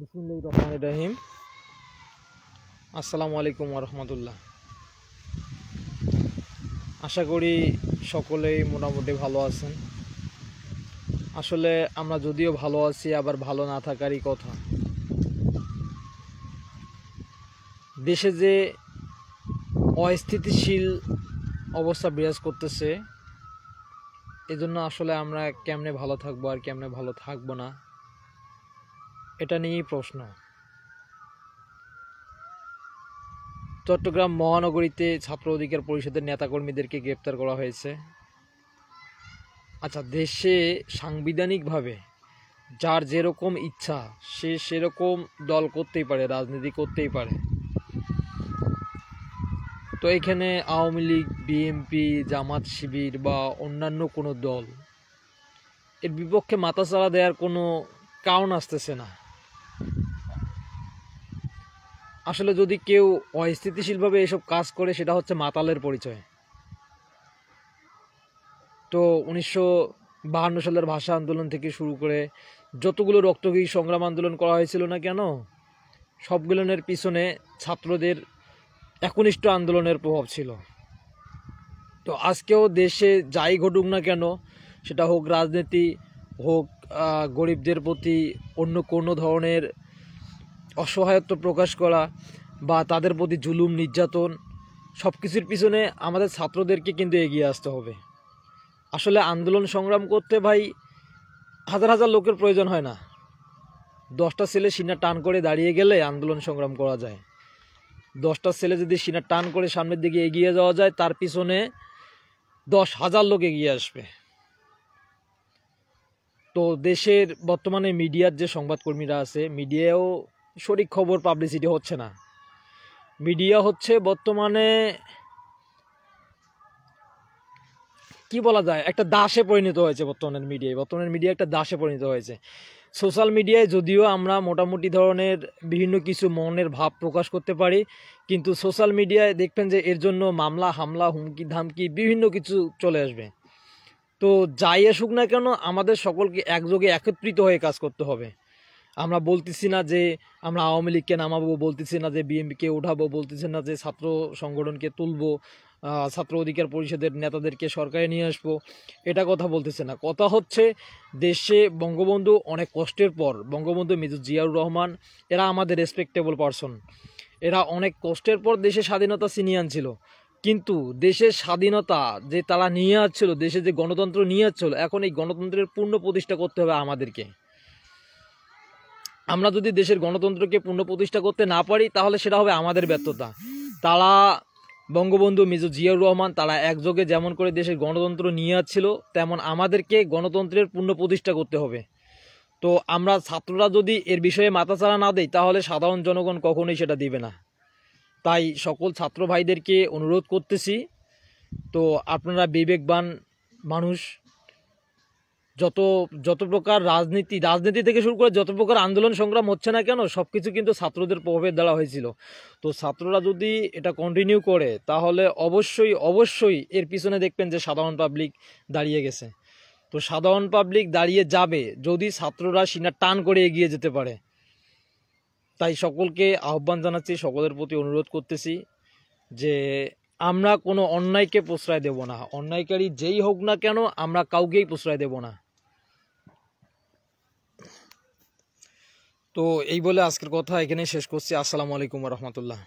বিসমিল্লাহির রহমানির রহিম। আসসালামু আলাইকুম ওয়া রাহমাতুল্লাহ। আশা করি সকলেই মোটামুটি ভালো আছেন। আসলে আমরা যদিও ভালো আছি, আবার ভালো না থাকারই কথা। দেশে যে অস্থিতিশীল অবস্থা বিরাজ করতেছে, এজন্য আসলে আমরা কেমনে ভালো থাকবো আর কেমনে ভালো থাকবো না, এটা নিয়েই প্রশ্ন। চট্টগ্রাম মহানগরীতে ছাত্র অধিকার পরিষদের নেতাকর্মীদেরকে গ্রেপ্তার করা হয়েছে। আচ্ছা, দেশে সাংবিধানিকভাবে যার যেরকম ইচ্ছা সে সেরকম দল করতেই পারে, রাজনীতি করতেই পারে। তো এখানে আওয়ামী লীগ, বিএনপি, জামাত শিবির বা অন্যান্য কোনো দল এর বিপক্ষে মাথাচাড়া দেওয়ার কোনো কারণ আসতেছে না। আসলে যদি কেউ অস্থিতিশীলভাবে এসব কাজ করে, সেটা হচ্ছে মাতালের পরিচয়। তো 1952 সালের ভাষা আন্দোলন থেকে শুরু করে যতগুলো রক্তক্ষয়ী সংগ্রাম আন্দোলন করা হয়েছিল না কেন, সবগুলোর পিছনে ছাত্রদের একনিষ্ঠ আন্দোলনের প্রভাব ছিল। তো আজকেও দেশে যাই ঘটুক না কেন, সেটা হোক রাজনীতি, হোক গরিবদের প্রতি অন্য কোনো ধরনের অসহায়ত্ব প্রকাশ করা বা তাদের প্রতি জুলুম নির্যাতন, সব কিছুর পিছনে আমাদের ছাত্রদেরকে কিন্তু এগিয়ে আসতে হবে। আসলে আন্দোলন সংগ্রাম করতে ভাই হাজার হাজার লোকের প্রয়োজন হয় না। 10টা ছেলে সিনা টান করে দাঁড়িয়ে গেলে আন্দোলন সংগ্রাম করা যায়। 10টা ছেলে যদি সিনা টান করে সামনের দিকে এগিয়ে যাওয়া যায়, তার পিছনে 10,000 লোক এগিয়ে আসবে। তো দেশের বর্তমানে মিডিয়ার যে সংবাদকর্মীরা আছে, মিডিয়াও সঠিক খবর পাবলিসিটি হচ্ছে না। মিডিয়া হচ্ছে বর্তমানে কি বলা যায়, একটা দাসে পরিণত হয়েছে। বর্তমানের মিডিয়া একটা দাসে পরিণত হয়েছে। সোশ্যাল মিডিয়ায় যদিও আমরা মোটামুটি ধরনের বিভিন্ন কিছু মনের ভাব প্রকাশ করতে পারি, কিন্তু সোশ্যাল মিডিয়ায় দেখবেন যে এর জন্য মামলা, হামলা, হুমকি ধামকি বিভিন্ন কিছু চলে আসবে। তো যাই আসুক না কেন, আমাদের সকলকে একযোগে একত্রিত হয়ে কাজ করতে হবে। আমরা বলতেছি না যে আমরা আওয়ামী লীগকে নামাবো, বলতেছি না যে বিএনপিকে উঠাবো, বলতেছি না যে ছাত্র সংগঠনকে তুলবো, ছাত্র অধিকার পরিষদের নেতাদেরকে সরকারে নিয়ে আসবো, এটা কথা বলতেছে না। কথা হচ্ছে দেশে বঙ্গবন্ধু অনেক কষ্টের পর, বঙ্গবন্ধু মেজর জিয়াউর রহমান, এরা আমাদের রেসপেক্টেবল পারসন, এরা অনেক কষ্টের পর দেশে স্বাধীনতা ছিনিয়ে আনছিল। কিন্তু দেশের স্বাধীনতা যে তারা নিয়ে আসছিল, দেশে যে গণতন্ত্র নিয়ে আসছিল, এখন এই গণতন্ত্রের পূর্ণ প্রতিষ্ঠা করতে হবে আমাদেরকে। আমরা যদি দেশের গণতন্ত্রকে পুনঃপ্রতিষ্ঠা করতে না পারি, তাহলে সেটা হবে আমাদের ব্যর্থতা। তারা বঙ্গবন্ধু মেজর জিয়াউর রহমান, তারা একযোগে যেমন করে দেশের গণতন্ত্র নিয়ে আসছিল, তেমন আমাদেরকে গণতন্ত্রের পুনঃপ্রতিষ্ঠা করতে হবে। তো আমরা ছাত্ররা যদি এর বিষয়ে মাথাচাড়া না দেই, তাহলে সাধারণ জনগণ কখনোই সেটা দিবে না। তাই সকল ছাত্র ভাইদেরকে অনুরোধ করতেছি, তো আপনারা বিবেকবান মানুষ, যত যত প্রকার রাজনীতি থেকে শুরু করে যত প্রকার আন্দোলন সংগ্রাম হচ্ছে না কেন, সব কিছু কিন্তু ছাত্রদের প্রভাবের দ্বারা হয়েছিল। তো ছাত্ররা যদি এটা কন্টিনিউ করে, তাহলে অবশ্যই অবশ্যই এর পিছনে দেখবেন যে সাধারণ পাবলিক দাঁড়িয়ে গেছে। তো সাধারণ পাবলিক দাঁড়িয়ে যাবে যদি ছাত্ররা সিনা টান করে এগিয়ে যেতে পারে। তাই সকলকে আহ্বান জানাচ্ছি, সকলের প্রতি অনুরোধ করতেছি যে আমরা কোনো অন্যায়কে প্রশ্রয় দেব না। অন্যায়কারী যেই হোক না কেন, আমরা কাউকেই প্রশ্রয় দেব না। তো এই বলে আজকের কথা এখানেই শেষ করছি। আসসালামু আলাইকুম ওয়া রাহমাতুল্লাহ।